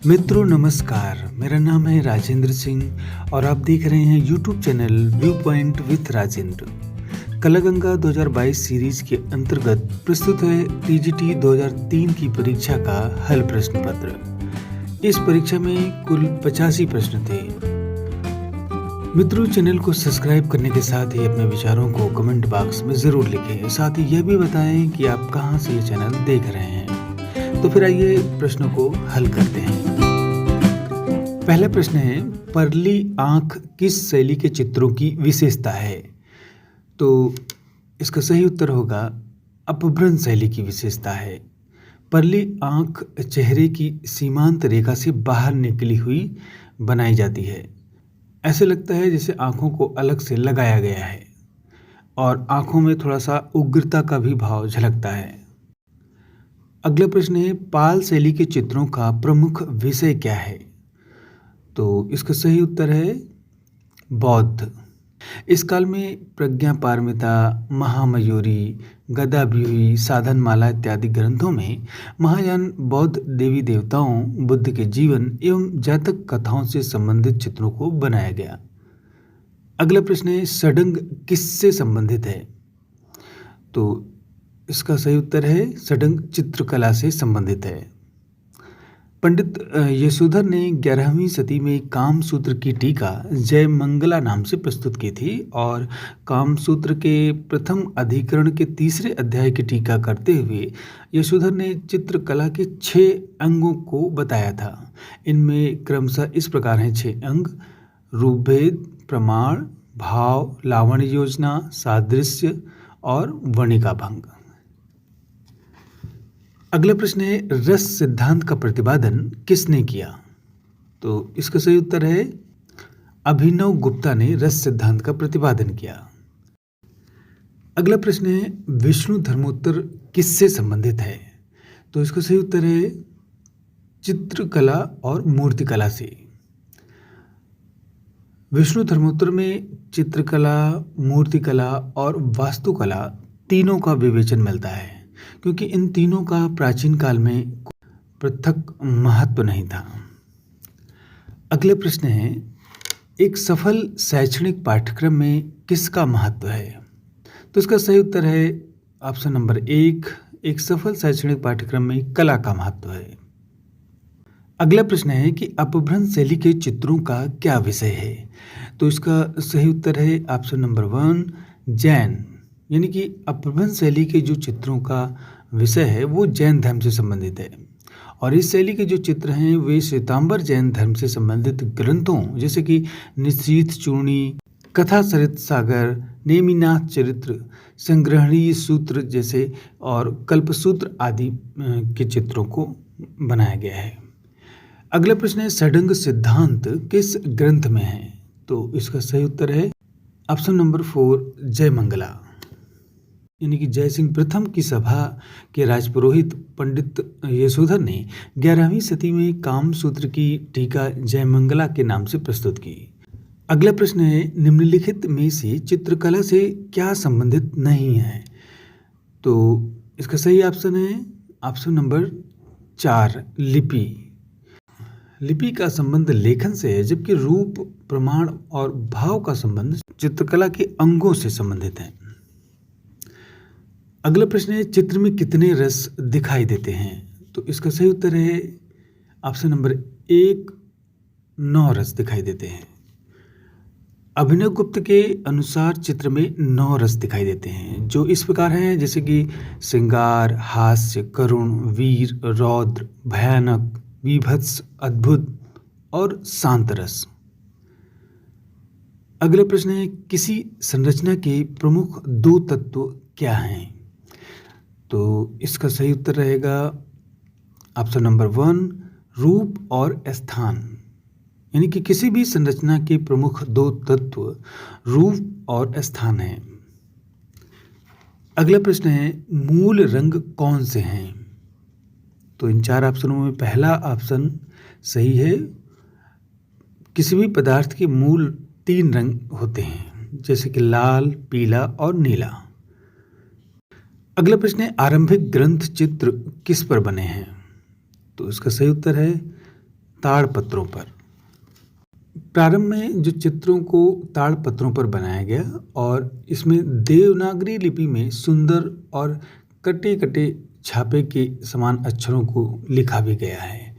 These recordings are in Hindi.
मित्रों नमस्कार, मेरा नाम है राजेंद्र सिंह और आप देख रहे हैं YouTube channel view point with Rajendra. Kalaganga 2022 series के अंतर्गत प्रस्तुत है टीजीटी 2003 की परीक्षा का हल प्रश्न पत्र। इस परीक्षा में कुल 85 प्रश्न थे। मित्रों, चैनल को सब्सक्राइब करने के साथ ही अपने विचारों को कमेंट बॉक्स में जरूर लिखें। साथ ही यह भी बताएं कि आप कहां से ये चैनल देख रहे हैं। तो फिर आइए प्रश्नों को हल करते हैं। पहला प्रश्न है, परली आंख किस शैली के चित्रों की विशेषता है? तो इसका सही उत्तर होगा अपभ्रंश शैली की विशेषता है। परली आंख चेहरे की सीमांत रेखा से बाहर निकली हुई बनाई जाती है। ऐसे लगता है जैसे आंखों को अलग से लगाया गया है और आंखों में थोड़ा सा उग्रता का भी भाव झलकता है। अगला प्रश्न है, पाल शैली के चित्रों का प्रमुख विषय क्या है? तो इसका सही उत्तर है बौद्ध। इस काल में प्रज्ञा पारमिता, महामयूरी, गदाव्यूही, साधनमाला इत्यादि ग्रंथों में महायान बौद्ध देवी देवताओं, बुद्ध के जीवन एवं जातक कथाओं से संबंधित चित्रों को बनाया गया। अगला प्रश्न है, षडंग किससे संबंधित है? तो इसका सही उत्तर है षडंग चित्रकला से संबंधित है। पंडित यशोधर ने 11वीं सदी में कामसूत्र की टीका जयमंगला नाम से प्रस्तुत की थी और कामसूत्र के प्रथम अधिकरण के तीसरे अध्याय की टीका करते हुए यशोधर ने चित्रकला के 6 अंगों को बताया था। इनमें क्रमशः इस प्रकार हैं 6 अंग: रूपभेद, प्रमाण, भाव, लावण्य योजना, सादृश्य और वर्णिका भंग। अगला प्रश्न है, रस सिद्धांत का प्रतिपादन किसने किया? तो इसका सही उत्तर है अभिनव गुप्ता ने रस सिद्धांत का प्रतिपादन किया। अगला प्रश्न है, विष्णु धर्मोत्तर किससे संबंधित है? तो इसका सही उत्तर है चित्रकला और मूर्तिकला से। विष्णु धर्मोत्तर में चित्रकला, मूर्तिकला और वास्तुकला तीनों का विवेचन मिलता है, क्योंकि इन तीनों का प्राचीन काल में पृथक महत्व नहीं था। अगले प्रश्न है, एक सफल शैक्षणिक पाठ्यक्रम में किसका महत्व है? तो इसका सही उत्तर है ऑप्शन नंबर 1, एक सफल शैक्षणिक पाठ्यक्रम में कला का महत्व है। अगला प्रश्न है कि अपभ्रंश शैली के चित्रों का क्या विषय है? तो इसका सही उत्तर है ऑप्शन नंबर 1, जैन। यानी कि अपभ्रंश शैली के जो चित्रों का विषय है वो जैन धर्म से संबंधित है और इस शैली के जो चित्र हैं वे श्वेतांबर जैन धर्म से संबंधित ग्रंथों जैसे कि निशीथ चूर्णी, कथा सरित सागर, नेमिनाथ चरित्र, संग्रहणीय सूत्र जैसे और कल्पसूत्र आदि के चित्रों को बनाया गया है। अगला प्रश्न है, षडंग सिद्धांत किस ग्रंथ में है? तो इसका सही उत्तर है ऑप्शन नंबर 4, जयमंगला। यानी कि जयसिंह प्रथम की सभा के राजपुरोहित पंडित यशोधर ने 11वीं सदी में कामसूत्र की टीका जयमंगला के नाम से प्रस्तुत की। अगला प्रश्न है, निम्नलिखित में से चित्रकला से क्या संबंधित नहीं है? तो इसका सही ऑप्शन है ऑप्शन नंबर 4, लिपि। लिपि का संबंध लेखन से है, जबकि रूप, प्रमाण और भाव का संबंध चित्रकला के अंगों से संबंधित है। अगला प्रश्न है, चित्र में कितने रस दिखाई देते हैं? तो इसका सही उत्तर है ऑप्शन नंबर 1, 9 रस दिखाई देते हैं। अभिनव गुप्त के अनुसार चित्र में 9 रस दिखाई देते हैं, जो इस प्रकार हैं जैसे कि श्रृंगार, हास्य, करुण, वीर, रौद्र, भयानक, विभत्स, अद्भुत और शांत रस। अगला प्रश्न है, किसी संरचना के प्रमुख 2 तत्व क्या हैं? तो इसका सही उत्तर रहेगा ऑप्शन नंबर 1, रूप और स्थान। यानी कि किसी भी संरचना के प्रमुख 2 तत्व रूप और स्थान हैं। अगला प्रश्न है, मूल रंग कौन से हैं? तो इन 4 ऑप्शनों में पहला ऑप्शन सही है। किसी भी पदार्थ के मूल 3 रंग होते हैं, जैसे कि लाल, पीला और नीला। अगला प्रश्न है, आरंभिक ग्रंथ चित्र किस पर बने हैं? तो इसका सही उत्तर है ताड़पत्रों पर। प्रारंभ में जो चित्रों को ताड़पत्रों पर बनाया गया और इसमें देवनागरी लिपि में सुंदर और कटे कटे छापे के समान अक्षरों को लिखा भी गया है।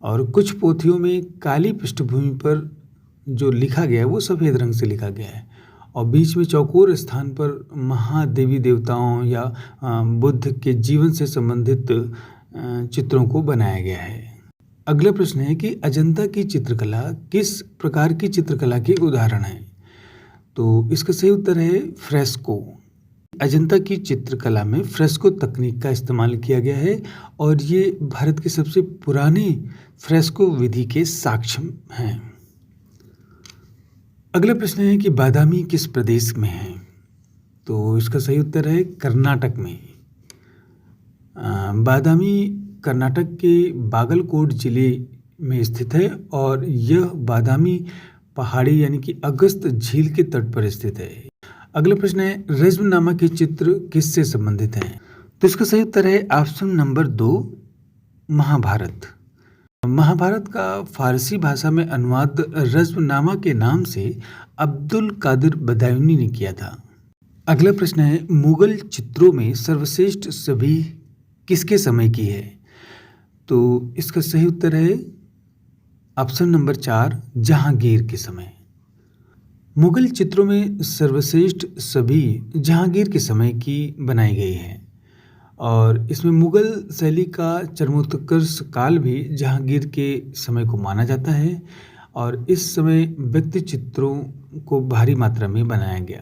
और कुछ पोथियों में काली पृष्ठभूमि पर जो लिखा गया है वो सफ़ेद रंग से लिखा गया है और बीच में चौकोर स्थान पर महादेवी देवताओं या बुद्ध के जीवन से संबंधित चित्रों को बनाया गया है। अगला प्रश्न है कि अजंता की चित्रकला किस प्रकार की चित्रकला के उदाहरण है? तो इसका सही उत्तर है फ्रेस्को। अजंता की चित्रकला में फ्रेस्को तकनीक का इस्तेमाल किया गया है और ये भारत के सबसे पुराने फ्रेस्को विधि के साक्ष्य हैं। अगला प्रश्न है कि बादामी किस प्रदेश में है? तो इसका सही उत्तर है कर्नाटक में। बादामी कर्नाटक के बागलकोट जिले में स्थित है और यह बादामी पहाड़ी यानी कि अगस्त झील के तट पर स्थित है। अगला प्रश्न है रज्मनामा के चित्र किससे संबंधित हैं? तो इसका सही उत्तर है ऑप्शन नंबर 2 महाभारत। महाभारत का फारसी भाषा में अनुवाद रज्मनामा के नाम से अब्दुल कादिर बदायूनी ने किया था। अगला प्रश्न है मुगल चित्रों में सर्वश्रेष्ठ छवि किसके समय की है? तो इसका सही उत्तर है ऑप्शन नंबर 4 जहांगीर के समय। मुगल चित्रों में सर्वश्रेष्ठ छवि जहांगीर के समय की बनाई गई है और इसमें मुगल शैली का चरमोत्कर्ष काल भी जहांगीर के समय को माना जाता है और इस समय व्यक्ति चित्रों को भारी मात्रा में बनाया गया।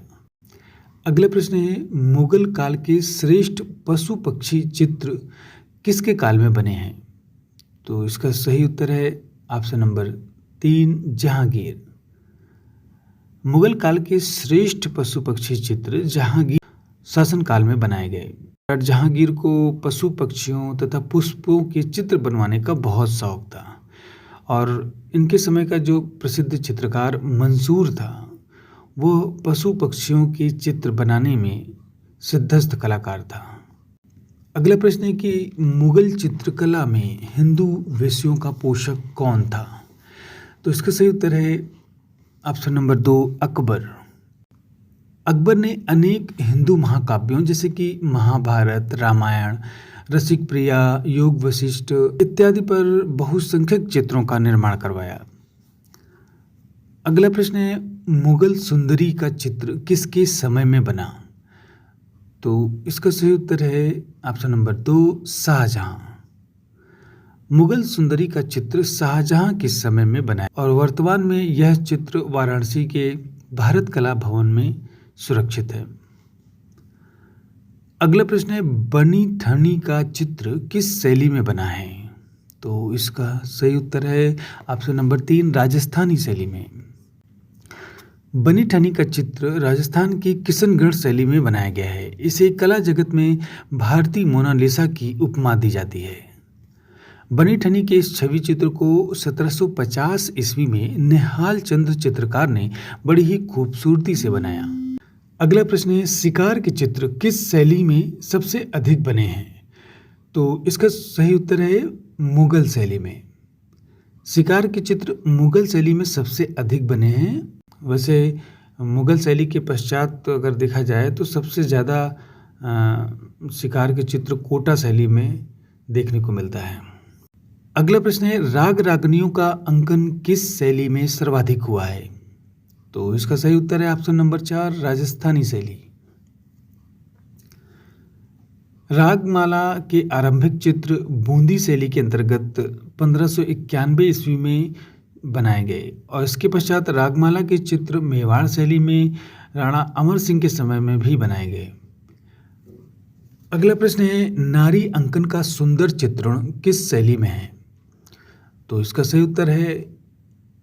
अगला प्रश्न है मुगल काल के श्रेष्ठ पशु पक्षी चित्र किसके काल में बने हैं? तो इसका सही उत्तर है ऑप्शन नंबर 3 जहांगीर। मुगल काल के श्रेष्ठ पशु पक्षी चित्र जहांगीर शासनकाल में बनाए गए। जहांगीर को पशु पक्षियों तथा पुष्पों के चित्र बनवाने का बहुत शौक था और इनके समय का जो प्रसिद्ध चित्रकार मंसूर था वो पशु पक्षियों के चित्र बनाने में सिद्धस्त कलाकार था। अगला प्रश्न है कि मुगल चित्रकला में हिंदू वेश्यों का पोषक कौन था? तो इसका सही उत्तर है ऑप्शन नंबर 2 अकबर। अकबर ने अनेक हिंदू महाकाव्यों जैसे कि महाभारत, रामायण, रसिक प्रिया, योग वशिष्ठ इत्यादि पर बहुसंख्यक चित्रों का निर्माण करवाया। अगला प्रश्न है मुगल सुंदरी का चित्र किसके समय में बना? तो इसका सही उत्तर है ऑप्शन नंबर 2 शाहजहां। मुगल सुंदरी का चित्र शाहजहां के समय में बना और वर्तमान में यह चित्र वाराणसी के भारत कला भवन में सुरक्षित है। अगला प्रश्न है बनी ठनी का चित्र किस शैली में बना है? तो इसका सही उत्तर है ऑप्शन नंबर 3 राजस्थानी शैली में। बनी ठनी का चित्र राजस्थान की किशनगढ़ शैली में बनाया गया है। इसे कला जगत में भारतीय मोनालिसा की उपमा दी जाती है। बनी ठनी के इस छवि चित्र को 1750 ईस्वी में निहाल चंद्र चित्रकार ने बड़ी ही खूबसूरती से बनाया। अगला प्रश्न है शिकार के चित्र किस शैली में सबसे अधिक बने हैं? तो इसका सही उत्तर है मुगल शैली में। शिकार के चित्र मुगल शैली में सबसे अधिक बने हैं। वैसे मुगल शैली के पश्चात अगर देखा जाए तो सबसे ज़्यादा शिकार के चित्र कोटा शैली में देखने को मिलता है। अगला प्रश्न है राग रागनियों का अंकन किस शैली में सर्वाधिक हुआ है? तो इसका सही उत्तर है ऑप्शन नंबर 4 राजस्थानी शैली। रागमाला के आरंभिक चित्र बूंदी शैली के अंतर्गत 1591 ईस्वी में बनाए गए और इसके पश्चात रागमाला के चित्र मेवाड़ शैली में राणा अमर सिंह के समय में भी बनाए गए। अगला प्रश्न है नारी अंकन का सुंदर चित्रण किस शैली में है? तो इसका सही उत्तर है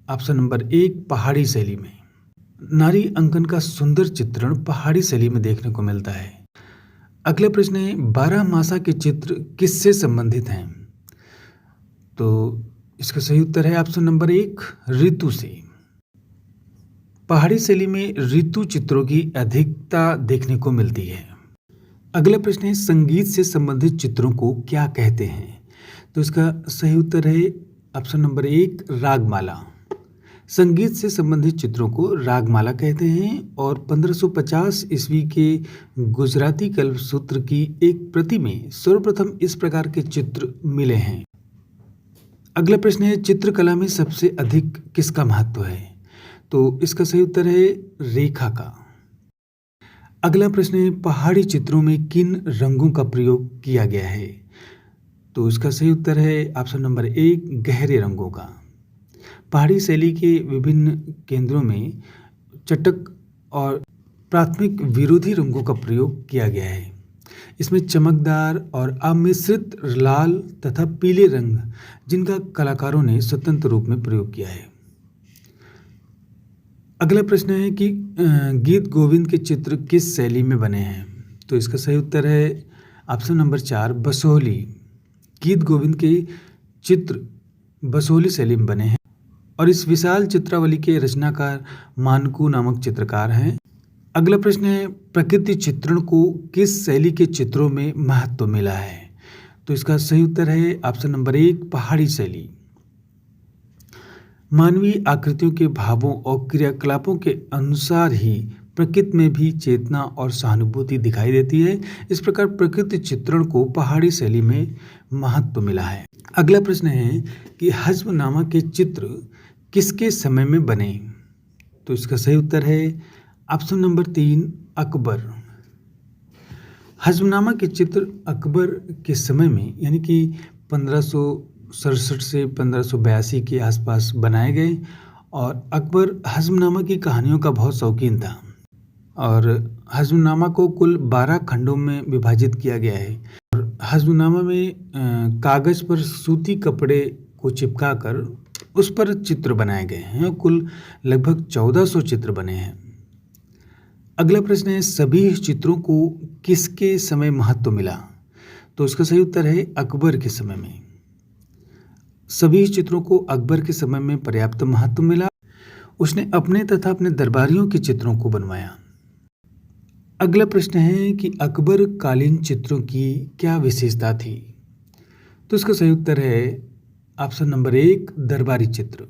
ऑप्शन नंबर 1 पहाड़ी शैली में। नारी अंकन का सुंदर चित्रण पहाड़ी शैली में देखने को मिलता है। अगला प्रश्न है 12 मासा के चित्र किससे संबंधित हैं? तो इसका सही उत्तर है ऑप्शन नंबर 1 ऋतु से। पहाड़ी शैली में ऋतु चित्रों की अधिकता देखने को मिलती है। अगला प्रश्न है संगीत से संबंधित चित्रों को क्या कहते हैं? तो इसका सही उत्तर है ऑप्शन नंबर 1 रागमाला। संगीत से संबंधित चित्रों को रागमाला कहते हैं और 1550 ईस्वी के गुजराती कल्पसूत्र की एक प्रति में सर्वप्रथम इस प्रकार के चित्र मिले हैं। अगला प्रश्न है, चित्रकला में सबसे अधिक किसका महत्व है? तो इसका सही उत्तर है रेखा का। अगला प्रश्न है, पहाड़ी चित्रों में किन रंगों का प्रयोग किया गया है? तो इसका सही उत्तर है ऑप्शन नंबर 1 गहरे रंगों का। पहाड़ी शैली के विभिन्न केंद्रों में चटक और प्राथमिक विरोधी रंगों का प्रयोग किया गया है। इसमें चमकदार और अमिश्रित लाल तथा पीले रंग जिनका कलाकारों ने स्वतंत्र रूप में प्रयोग किया है। अगला प्रश्न है कि गीत गोविंद के चित्र किस शैली में बने हैं? तो इसका सही उत्तर है ऑप्शन नंबर 4 बसोहली। गीत गोविंद के चित्र बसोहली शैली में बने हैं और इस विशाल चित्रावली के रचनाकार मानकू नामक चित्रकार हैं। अगला प्रश्न है, प्रकृति चित्रण को किस शैली के चित्रों में महत्व मिला है? तो इसका सही उत्तर है ऑप्शन नंबर 1 पहाड़ी शैली। मानवीय आकृतियों के भावों और क्रियाकलापों के अनुसार ही प्रकृति में भी चेतना और सहानुभूति दिखाई देती है। इस प्रकार प्रकृति चित्रण को पहाड़ी शैली में महत्व मिला है। अगला प्रश्न है कि हज़्मनामा के चित्र किसके समय में बने? तो इसका सही उत्तर है ऑप्शन नंबर 3 अकबर। हज़्मनामा के चित्र अकबर के समय में यानी कि 1567 से 1582 के आसपास बनाए गए और अकबर हज़्मनामा की कहानियों का बहुत शौकीन था और हज़्मनामा को कुल 12 खंडों में विभाजित किया गया है और हज़्मनामा में कागज़ पर सूती कपड़े को चिपकाकर उस पर चित्र बनाए गए हैं और कुल लगभग 1400 चित्र बने हैं। अगला प्रश्न है, सभी चित्रों को किसके समय महत्व मिला? तो इसका सही उत्तर है अकबर के समय में। सभी चित्रों को अकबर के समय में पर्याप्त महत्व मिला। उसने अपने तथा अपने दरबारियों के चित्रों को बनवाया। अगला प्रश्न है कि अकबर कालीन चित्रों की क्या विशेषता थी? तो इसका सही उत्तर है ऑप्शन नंबर 1 दरबारी चित्र।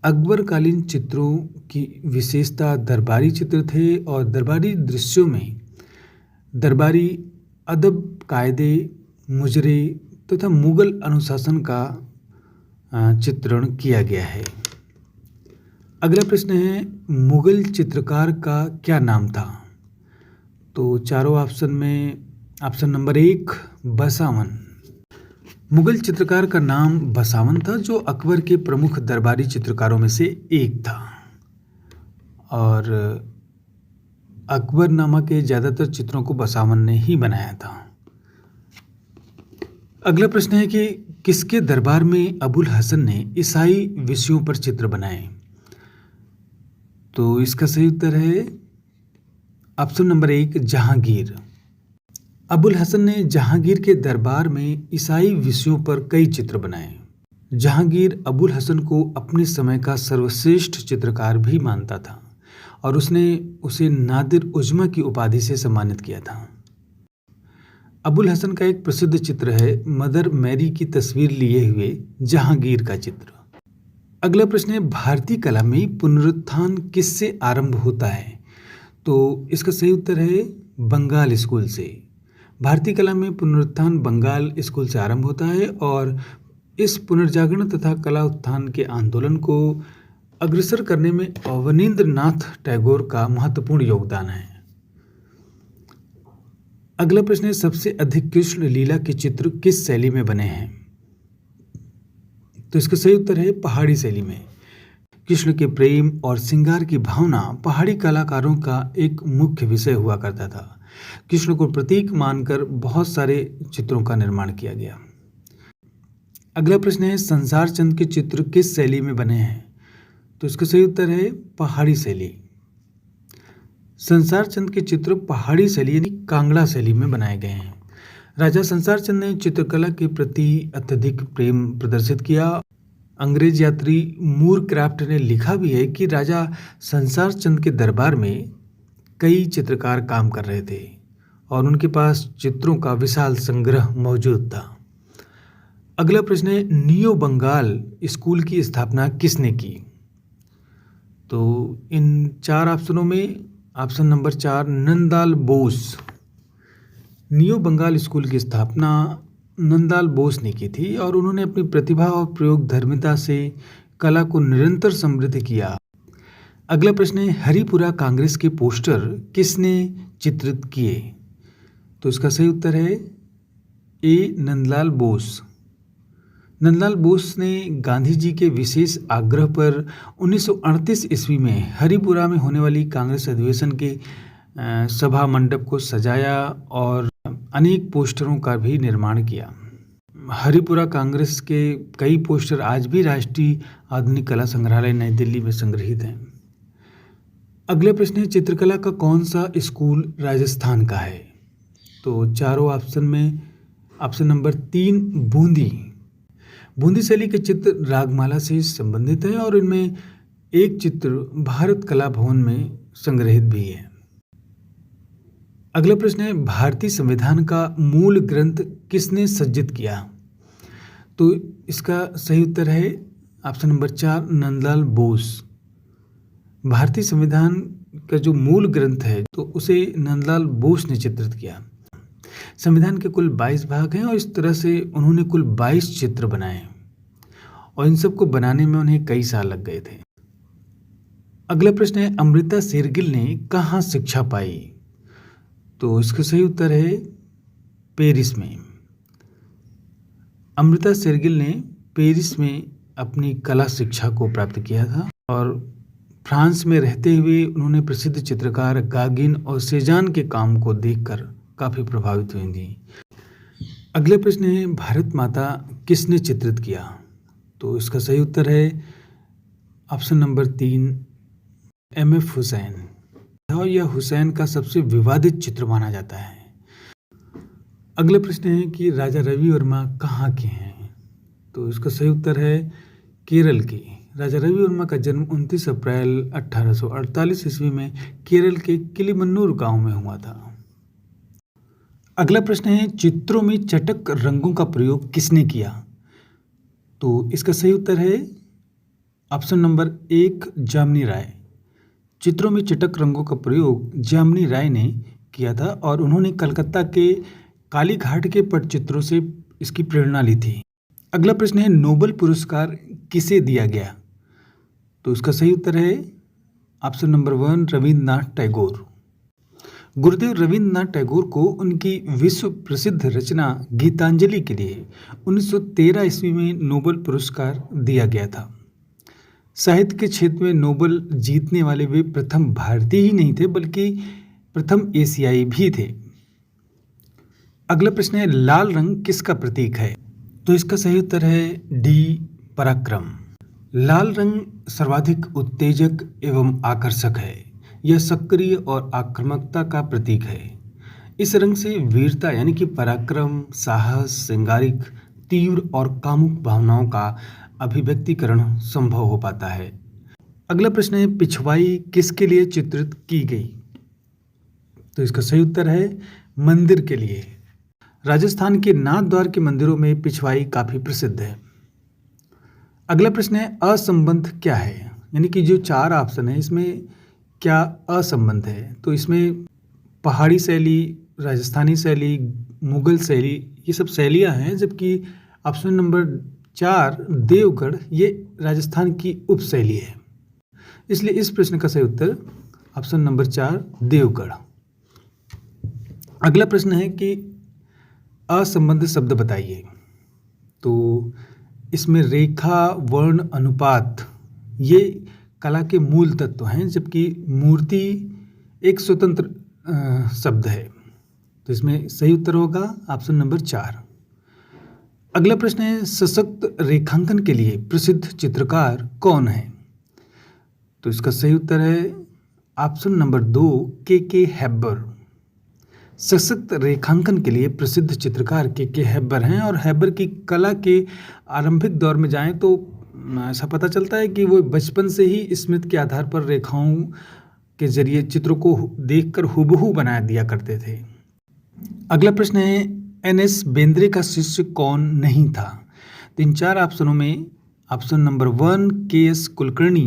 अकबर कालीन चित्रों की विशेषता दरबारी चित्र थे और दरबारी दृश्यों में दरबारी अदब, कायदे, मुजरे तथा मुगल अनुशासन का चित्रण किया गया है। अगला प्रश्न है, मुगल चित्रकार का क्या नाम था? तो चारों ऑप्शन में ऑप्शन नंबर 1 बसावन। मुगल चित्रकार का नाम बसावन था जो अकबर के प्रमुख दरबारी चित्रकारों में से एक था और अकबरनामा के ज़्यादातर चित्रों को बसावन ने ही बनाया था। अगला प्रश्न है कि किसके दरबार में अबुल हसन ने ईसाई विषयों पर चित्र बनाए? तो इसका सही उत्तर है ऑप्शन नंबर 1 जहांगीर। अबुल हसन ने जहांगीर के दरबार में ईसाई विषयों पर कई चित्र बनाए। जहांगीर अबुल हसन को अपने समय का सर्वश्रेष्ठ चित्रकार भी मानता था और उसने उसे नादिर उजमा की उपाधि से सम्मानित किया था। अबुल हसन का एक प्रसिद्ध चित्र है मदर मैरी की तस्वीर लिए हुए जहांगीर का चित्र। अगला प्रश्न है, भारतीय कला में पुनरुत्थान किससे आरंभ होता है? तो इसका सही उत्तर है बंगाल स्कूल से। भारतीय कला में पुनरुत्थान बंगाल स्कूल से आरंभ होता है और इस पुनर्जागरण तथा कला उत्थान के आंदोलन को अग्रसर करने में अवनींद्रनाथ टैगोर का महत्वपूर्ण योगदान है। अगला प्रश्न है, सबसे अधिक कृष्ण लीला के चित्र किस शैली में बने हैं? तो इसका सही उत्तर है पहाड़ी शैली में। कृष्ण के प्रेम और श्रृंगार की भावना पहाड़ी कलाकारों का एक मुख्य विषय हुआ करता था। कृष्ण को प्रतीक मानकर बहुत सारे चित्रों का निर्माण किया गया। अगला प्रश्न है, संसार चंद के चित्र किस शैली में बने हैं? तो इसका सही उत्तर है पहाड़ी शैली। संसार चंद के चित्र पहाड़ी शैली यानी कांगड़ा शैली में बनाए गए हैं। राजा संसार चंद ने चित्रकला के प्रति अत्यधिक प्रेम प्रदर्शित किया। अंग्रेज यात्री मूर क्राफ्ट ने लिखा भी है कि राजा संसार चंद के दरबार में कई चित्रकार काम कर रहे थे और उनके पास चित्रों का विशाल संग्रह मौजूद था। अगला प्रश्न है, नियो बंगाल स्कूल की स्थापना किसने की? तो इन 4 ऑप्शनों में option number 4 Nandlal Bose. Neo Bengal school की स्थापना नंदलाल बोस ने की थी और उन्होंने अपनी प्रतिभा और प्रयोगधर्मिता से कला को निरंतर समृद्ध किया। अगला प्रश्न है, हरिपुरा कांग्रेस के पोस्टर किसने चित्रित किए? तो इसका सही उत्तर है ए नंदलाल बोस। नंदलाल बोस ने गांधी जी के विशेष आग्रह पर 1938 ईस्वी में हरिपुरा में होने वाली कांग्रेस अधिवेशन के सभा मंडप को सजाया और अनेक पोस्टरों का भी निर्माण किया। हरिपुरा कांग्रेस के कई पोस्टर आज भी राष्ट्रीय आधुनिक कला संग्रहालय नई दिल्ली में संग्रहित हैं। अगले प्रश्न है, चित्रकला का कौन सा स्कूल राजस्थान का है? तो चारों ऑप्शन में ऑप्शन नंबर 3 बूंदी। बूंदी शैली के चित्र रागमाला से संबंधित है और इनमें एक चित्र भारत कला भवन में संग्रहित भी है। अगला प्रश्न है, भारतीय संविधान का मूल ग्रंथ किसने सज्जित किया? तो इसका सही उत्तर है ऑप्शन नंबर 4 नंदलाल बोस। भारतीय संविधान का जो मूल ग्रंथ है तो उसे नंदलाल बोस ने चित्रित किया। संविधान के कुल 22 भाग हैं और इस तरह से उन्होंने कुल 22 चित्र बनाए और इन सबको बनाने में उन्हें कई साल लग गए थे। अगला प्रश्न है, अमृता शेरगिल ने कहाँ शिक्षा पाई? तो इसका सही उत्तर है पेरिस में। अमृता शेरगिल ने पेरिस में अपनी कला शिक्षा को प्राप्त किया था और फ्रांस में रहते हुए उन्होंने प्रसिद्ध चित्रकार गागिन और सेजान के काम को देखकर काफ़ी प्रभावित हुई थी। अगले प्रश्न है, भारत माता किसने चित्रित किया? तो इसका सही उत्तर है ऑप्शन नंबर 3 एम.एफ. हुसैन और यह हुसैन का सबसे विवादित चित्र माना जाता है। अगला प्रश्न है कि राजा रवि वर्मा कहाँ के हैं? तो इसका सही उत्तर है केरल के। राजा रवि वर्मा का जन्म 29 अप्रैल 1848 ईस्वी में केरल के किलिमन्नूर गांव में हुआ था। अगला प्रश्न है, चित्रों में चटक रंगों का प्रयोग किसने किया? तो इसका सही उत्तर है ऑप्शन नंबर 1 जामिनी राय। चित्रों में चटक रंगों का प्रयोग जामिनी राय ने किया था और उन्होंने कलकत्ता के काली घाट के पटचित्रों से इसकी प्रेरणा ली थी। अगला प्रश्न है, नोबेल पुरस्कार किसे दिया गया? तो इसका सही उत्तर है ऑप्शन नंबर 1 रविंद्रनाथ टैगोर। गुरुदेव रविंद्रनाथ टैगोर को उनकी विश्व प्रसिद्ध रचना गीतांजलि के लिए 1913 ईस्वी में नोबेल पुरस्कार दिया गया था। साहित्य के क्षेत्र में नोबेल जीतने वाले वे प्रथम भारतीय ही नहीं थे बल्कि प्रथम एशियाई भी थे। अगला प्रश्न है, लाल रंग किसका प्रतीक है? तो इसका सही उत्तर है डी पराक्रम। लाल रंग सर्वाधिक उत्तेजक एवं आकर्षक है। यह सक्रिय और आक्रामकता का प्रतीक है। इस रंग से वीरता यानी कि पराक्रम, साहस, श्रृंगारिक, तीव्र और कामुक भावनाओं का अभिव्यक्तिकरण संभव हो पाता है। अगला प्रश्न है, पिछवाई किसके लिए चित्रित की गई? तो इसका सही उत्तर है मंदिर के लिए। राजस्थान के नाथ द्वार के मंदिरों में पिछवाई काफ़ी प्रसिद्ध है। अगला प्रश्न है, असंबंध क्या है? यानी कि जो 4 ऑप्शन है इसमें क्या असंबंध है? तो इसमें पहाड़ी शैली, राजस्थानी शैली, मुगल शैली, ये सब शैलियाँ हैं, जबकि ऑप्शन नंबर 4 देवगढ़ ये राजस्थान की उपशैली है। इसलिए इस प्रश्न का सही उत्तर ऑप्शन नंबर 4 देवगढ़। अगला प्रश्न है कि असंबद्ध शब्द बताइए। तो इसमें रेखा, वर्ण, अनुपात ये कला के मूल तत्व हैं, जबकि मूर्ति एक स्वतंत्र शब्द है। तो इसमें सही उत्तर होगा ऑप्शन नंबर 4। अगला प्रश्न है, सशक्त रेखांकन के लिए प्रसिद्ध चित्रकार कौन है? तो इसका सही उत्तर है ऑप्शन नंबर 2 के हैबर। सशक्त रेखांकन के लिए प्रसिद्ध चित्रकार के हैबर हैं और हैबर की कला के आरंभिक दौर में जाएं तो ऐसा पता चलता है कि वो बचपन से ही स्मृति के आधार पर रेखाओं के जरिए चित्रों को देखकर हुबहू बना दिया करते थे। अगला प्रश्न है, एन.एस. बेंद्रे का शिष्य कौन नहीं था? तो इन 4 ऑप्शनों में option number 1 K S. Kulkarni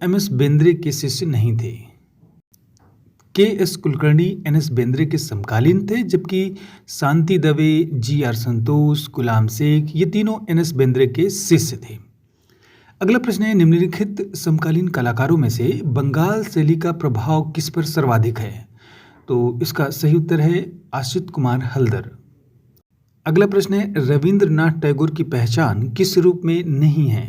M S. Bendre के शिष्य नहीं थे। के.एस. कुलकर्णी एन.एस. बेंद्रे के समकालीन थे, जबकि शांति दवे, जी.आर. संतोष, गुलाम शेख ये तीनों एन.एस. बेंद्रे के शिष्य थे। अगला प्रश्न है, निम्नलिखित समकालीन कलाकारों में से बंगाल शैली का प्रभाव किस पर सर्वाधिक है? तो इसका सही उत्तर है आशित कुमार हल्दर। अगला प्रश्न है, रविंद्रनाथ टैगोर की पहचान किस रूप में नहीं है?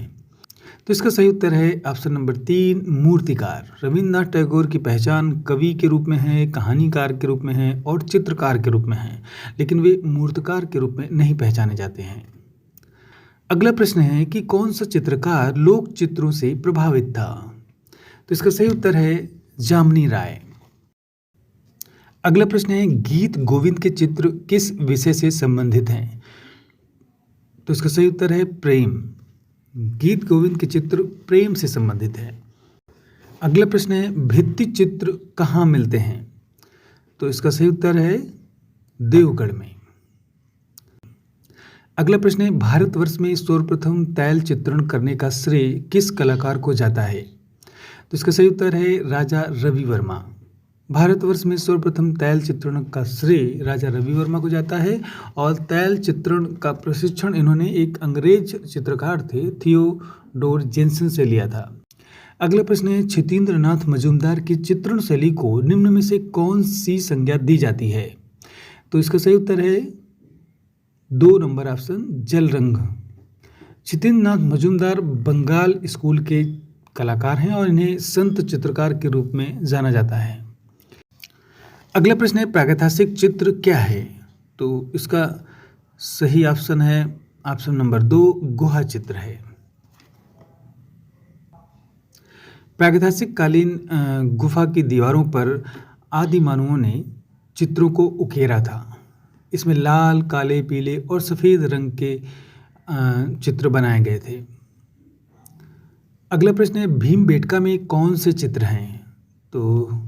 तो इसका सही उत्तर है ऑप्शन नंबर 3 मूर्तिकार। रविंद्रनाथ टैगोर की पहचान कवि के रूप में है, कहानीकार के रूप में है और चित्रकार के रूप में है, लेकिन वे मूर्तिकार के रूप में नहीं पहचाने जाते हैं। अगला प्रश्न है कि कौन सा चित्रकार लोक चित्रों से प्रभावित था? तो इसका सही उत्तर है जामनी राय। अगला प्रश्न है, गीत गोविंद के चित्र किस विषय से संबंधित हैं? तो इसका सही उत्तर है प्रेम। गीत गोविंद के चित्र प्रेम से संबंधित है। अगला प्रश्न है, भित्ति चित्र कहाँ मिलते हैं? तो इसका सही उत्तर है देवगढ़ में। अगला प्रश्न है, भारतवर्ष में सर्वप्रथम तैल चित्रण करने का श्रेय किस कलाकार को जाता है? तो इसका सही उत्तर है राजा रवि वर्मा। भारतवर्ष में सर्वप्रथम तैल चित्रण का श्रेय राजा रवि वर्मा को जाता है और तैल चित्रण का प्रशिक्षण इन्होंने एक अंग्रेज चित्रकार थे थियोडोर जेन्सन से लिया था। अगला प्रश्न है, क्षितेंद्रनाथ मजूमदार की चित्रण शैली को निम्न में से कौन सी संज्ञा दी जाती है? तो इसका सही उत्तर है 2 नंबर ऑप्शन जल रंग। क्षितेंद्रनाथ मजूमदार बंगाल स्कूल के कलाकार हैं और इन्हें संत चित्रकार के रूप में जाना जाता है। अगला प्रश्न है, प्रागैतिहासिक चित्र क्या है? तो इसका सही ऑप्शन है ऑप्शन नंबर 2 गुहा चित्र है। प्रागैतिहासिक कालीन गुफा की दीवारों पर आदि मानवों ने चित्रों को उकेरा था। इसमें लाल, काले, पीले और सफ़ेद रंग के चित्र बनाए गए थे। अगला प्रश्न है, भीमबेटका में कौन से चित्र हैं? तो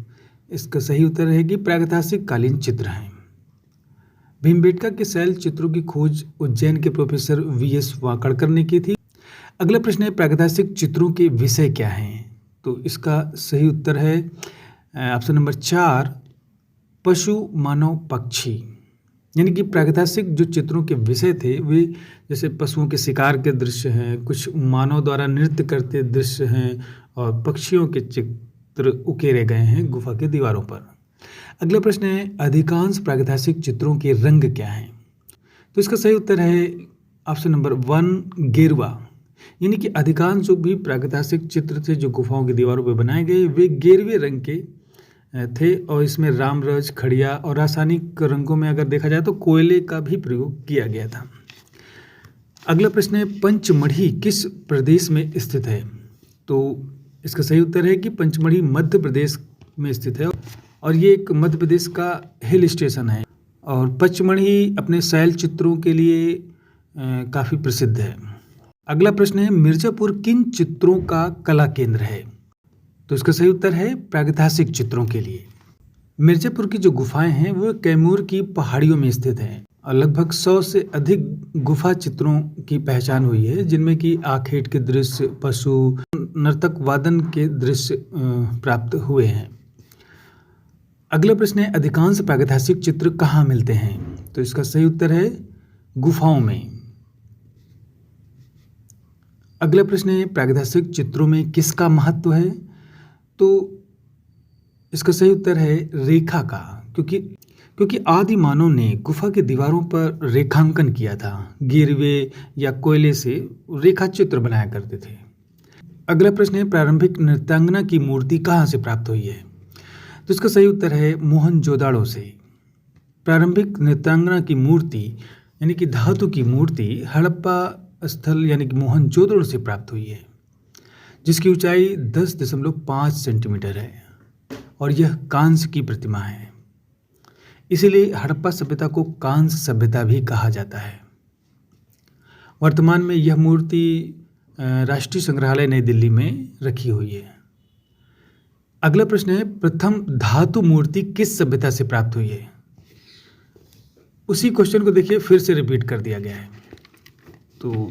इसका सही उत्तर है कि प्रागैतिहासिक कालीन चित्र हैं। भीमबेटका के शैल चित्रों की खोज उज्जैन के प्रोफेसर वी.एस. वाकड़कर ने की थी। अगला प्रश्न है, प्रागैतिहासिक चित्रों के विषय क्या हैं? तो इसका सही उत्तर है ऑप्शन नंबर 4 पशु, मानव, पक्षी। यानी कि प्रागैतिहासिक जो चित्रों के विषय थे वे जैसे पशुओं के शिकार के दृश्य हैं, कुछ मानव द्वारा नृत्य करते दृश्य हैं और पक्षियों के चित्र उकेरे गए हैं गुफा के दीवारों पर। अगला प्रश्न है, अधिकांश प्रागैतिहासिक चित्रों के रंग क्या हैं? तो इसका सही उत्तर है ऑप्शन नंबर 1 गेरुआ। यानी कि अधिकांश जो भी प्रागैतिहासिक चित्र थे जो गुफाओं की दीवारों पर बनाए गए वे गेरुए रंग के थे और इसमें रामरज, खड़िया और रासायनिक रंगों में अगर देखा जाए तो कोयले का भी प्रयोग किया गया था। अगला प्रश्न है, पंचमढ़ी किस प्रदेश में स्थित है? तो इसका सही उत्तर है कि पंचमढ़ी मध्य प्रदेश में स्थित है और ये एक मध्य प्रदेश का हिल स्टेशन है और पंचमढ़ी अपने शैल चित्रों के लिए काफ़ी प्रसिद्ध है। अगला प्रश्न है, मिर्ज़ापुर किन चित्रों का कला केंद्र है? तो इसका सही उत्तर है प्रागैतिहासिक चित्रों के लिए। मिर्ज़ापुर की जो गुफाएं हैं वो कैमूर की पहाड़ियों में स्थित हैं और लगभग 100 से अधिक गुफा चित्रों की पहचान हुई है, जिनमें कि आखेट के दृश्य, पशु, नर्तक वादन के दृश्य प्राप्त हुए हैं। अगला प्रश्न है, अधिकांश प्रागैतिहासिक चित्र कहाँ मिलते हैं? तो इसका सही उत्तर है गुफाओं में। अगला प्रश्न है, प्रागैतिहासिक चित्रों में किसका महत्व है? तो इसका सही उत्तर है रेखा का, क्योंकि आदि मानव ने गुफा की दीवारों पर रेखांकन किया था। गिरवे या कोयले से रेखा चित्र बनाया करते थे। अगला प्रश्न है, प्रारंभिक नृत्यांगना की मूर्ति कहाँ से प्राप्त हुई है? तो इसका सही उत्तर है मोहनजोदाड़ो से। प्रारंभिक नृत्यांगना की मूर्ति यानी कि धातु की मूर्ति हड़प्पा स्थल यानी कि मोहनजोदड़ो से प्राप्त हुई है, जिसकी ऊंचाई 10.5 सेंटीमीटर है और यह कांस्य की प्रतिमा है। इसीलिए हड़प्पा सभ्यता को कांस्य सभ्यता भी कहा जाता है। वर्तमान में यह मूर्ति राष्ट्रीय संग्रहालय नई दिल्ली में रखी हुई है। अगला प्रश्न है, प्रथम धातु मूर्ति किस सभ्यता से प्राप्त हुई है? उसी क्वेश्चन को देखिए फिर से रिपीट कर दिया गया है। तो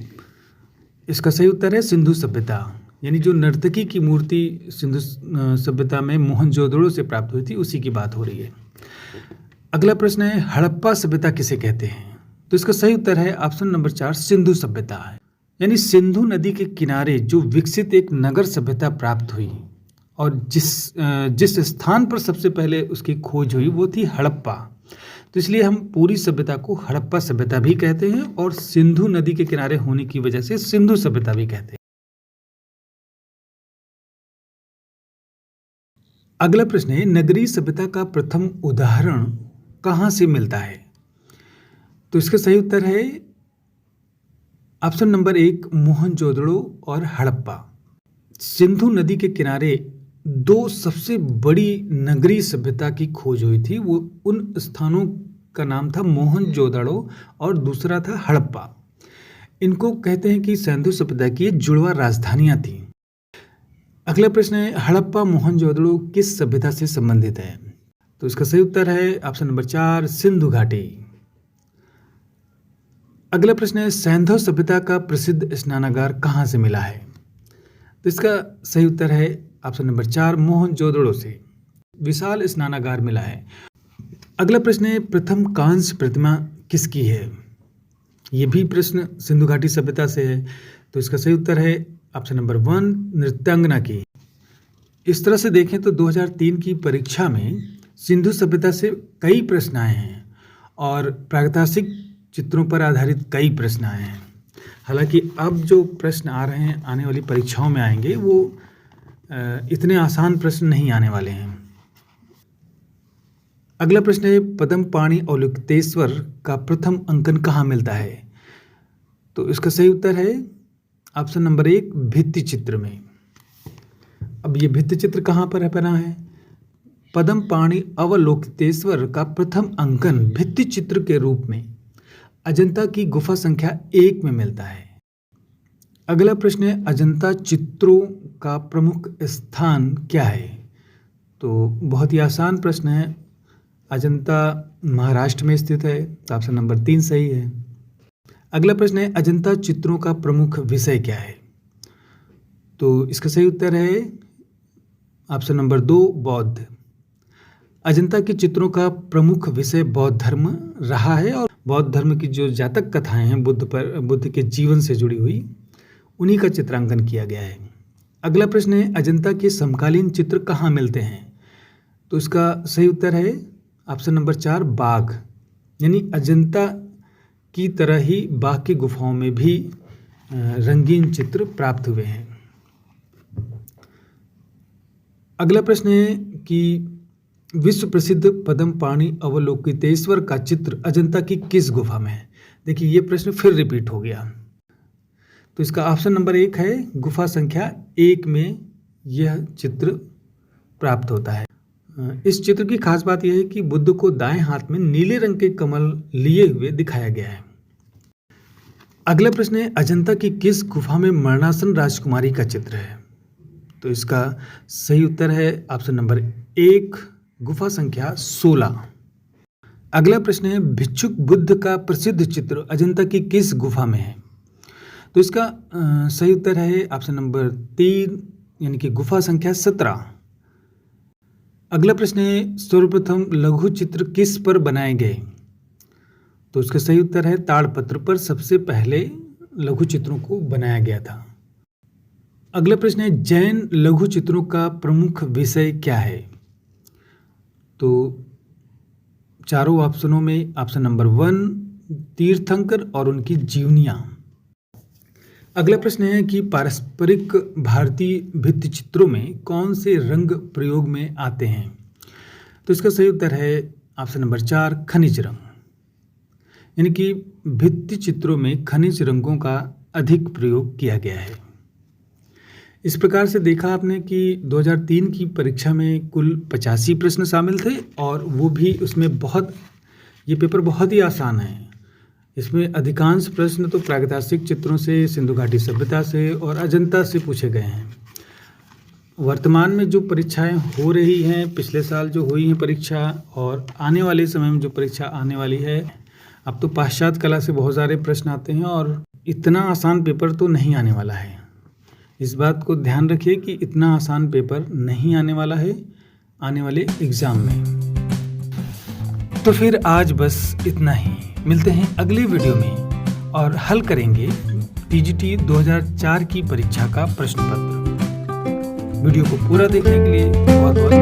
इसका सही उत्तर है सिंधु सभ्यता, यानी जो नर्तकी की मूर्ति सिंधु सभ्यता में मोहनजोदड़ो से प्राप्त हुई थी उसी की बात हो रही है। अगला प्रश्न है हड़प्पा सभ्यता किसे कहते हैं? तो इसका सही उत्तर है ऑप्शन नंबर 4 सिंधु सभ्यता है। यानी सिंधु नदी के किनारे जो विकसित एक नगर सभ्यता प्राप्त हुई और जिस स्थान पर सबसे पहले उसकी खोज हुई वो थी हड़प्पा। तो इसलिए हम पूरी सभ्यता को हड़प्पा सभ्यता भी कहते हैं और सिंधु नदी के किनारे होने की वजह से सिंधु सभ्यता भी कहते हैं। अगला प्रश्न है नगरीय सभ्यता का प्रथम उदाहरण कहाँ से मिलता है? तो इसका सही उत्तर है ऑप्शन नंबर 1 मोहनजोदड़ो और हड़प्पा। सिंधु नदी के किनारे दो सबसे बड़ी नगरीय सभ्यता की खोज हुई थी। वो उन स्थानों का नाम था मोहनजोदड़ो और दूसरा था हड़प्पा। इनको कहते हैं कि सिंधु सभ्यता की जुड़वा राजधानियां थी। अगला प्रश्न है हड़प्पा मोहनजोदड़ो किस सभ्यता से संबंधित है? तो इसका सही उत्तर है ऑप्शन नंबर 4 सिंधु घाटी। अगला प्रश्न है सैंधव सभ्यता का प्रसिद्ध स्नानागार कहाँ से मिला है? तो इसका सही उत्तर है ऑप्शन नंबर 4 मोहनजोदड़ो से विशाल स्नानागार मिला है। अगला प्रश्न है प्रथम कांस्य प्रतिमा किसकी है? ये भी प्रश्न सिंधु घाटी सभ्यता से है। तो इसका सही उत्तर है ऑप्शन नंबर 1 नृत्यांगना की। इस तरह से देखें तो 2003 की परीक्षा में सिंधु सभ्यता से कई प्रश्न आए हैं और प्रागैतिहासिक चित्रों पर आधारित कई प्रश्न आए हैं। हालांकि अब जो प्रश्न आ रहे हैं आने वाली परीक्षाओं में आएंगे वो इतने आसान प्रश्न नहीं आने वाले हैं। अगला प्रश्न है पद्मपाणि अवलोकितेश्वर का प्रथम अंकन कहाँ मिलता है? तो इसका सही उत्तर है ऑप्शन नंबर 1 भित्ति चित्र में। अब ये भित्ति चित्र कहाँ पर बना है? पद्मपाणि अवलोकितेश्वर का प्रथम अंकन भित्ति चित्र के रूप में अजंता की गुफा संख्या 1 में मिलता है। अगला प्रश्न है अजंता चित्रों का प्रमुख स्थान क्या है? तो बहुत ही आसान प्रश्न है। अजंता महाराष्ट्र में स्थित है। तो ऑप्शन नंबर 3 सही है। अगला प्रश्न है अजंता चित्रों का प्रमुख विषय क्या है? तो इसका सही उत्तर है ऑप्शन नंबर 2 बौद्ध। अजंता के चित्रों का प्रमुख विषय बौद्ध धर्म रहा है और बौद्ध धर्म की जो जातक कथाएं हैं बुद्ध के जीवन से जुड़ी हुई उन्हीं का चित्रांकन किया गया है। अगला प्रश्न है अजंता के समकालीन चित्र कहाँ मिलते हैं? तो इसका सही उत्तर है ऑप्शन नंबर 4 बाघ। यानी अजंता की तरह ही बाघ की गुफाओं में भी रंगीन चित्र प्राप्त हुए हैं। अगला प्रश्न है कि विश्व प्रसिद्ध पद्मपाणि अवलोकितेश्वर का चित्र अजंता की किस गुफा में है? देखिए ये प्रश्न फिर रिपीट हो गया। तो इसका ऑप्शन नंबर 1 है गुफा संख्या 1 में यह चित्र प्राप्त होता है। इस चित्र की खास बात यह है कि बुद्ध को दाएं हाथ में नीले रंग के कमल लिए हुए दिखाया गया है। अगला प्रश्न है अजंता की किस गुफा में मरणासन राजकुमारी का चित्र है? तो इसका सही उत्तर है ऑप्शन नंबर 1 गुफा संख्या 16। अगला प्रश्न है भिक्षुक बुद्ध का प्रसिद्ध चित्र अजंता की किस गुफा में है? तो इसका सही उत्तर है ऑप्शन नंबर 3 यानी कि गुफा संख्या 17। अगला प्रश्न है सर्वप्रथम लघु चित्र किस पर बनाए गए? तो इसका सही उत्तर है ताड़पत्र पर सबसे पहले लघु चित्रों को बनाया गया था। अगला प्रश्न है जैन लघु चित्रों का प्रमुख विषय क्या है? तो चारों ऑप्शनों में ऑप्शन नंबर 1 तीर्थंकर और उनकी जीवनियाँ। अगला प्रश्न है कि पारंपरिक भारतीय भित्ति चित्रों में कौन से रंग प्रयोग में आते हैं? तो इसका सही उत्तर है ऑप्शन नंबर 4 खनिज रंग। यानी कि भित्ति चित्रों में खनिज रंगों का अधिक प्रयोग किया गया है। इस प्रकार से देखा आपने कि 2003 की परीक्षा में कुल 85 प्रश्न शामिल थे और वो भी उसमें ये पेपर बहुत ही आसान है। इसमें अधिकांश प्रश्न तो प्रागैतिहासिक चित्रों से, सिंधु घाटी सभ्यता से और अजंता से पूछे गए हैं। वर्तमान में जो परीक्षाएं हो रही हैं, पिछले साल जो हुई हैं परीक्षा और आने वाले समय में जो परीक्षा आने वाली है, अब तो पाश्चात्य कला से बहुत सारे प्रश्न आते हैं और इतना आसान पेपर तो नहीं आने वाला है। इस बात को ध्यान रखिए कि इतना आसान पेपर नहीं आने वाला है आने वाले एग्ज़ाम में। तो फिर आज बस इतना ही। मिलते हैं अगले वीडियो में और हल करेंगे टीजीटी 2004 की परीक्षा का प्रश्न पत्र। वीडियो को पूरा देखने के लिए बहुत बहुत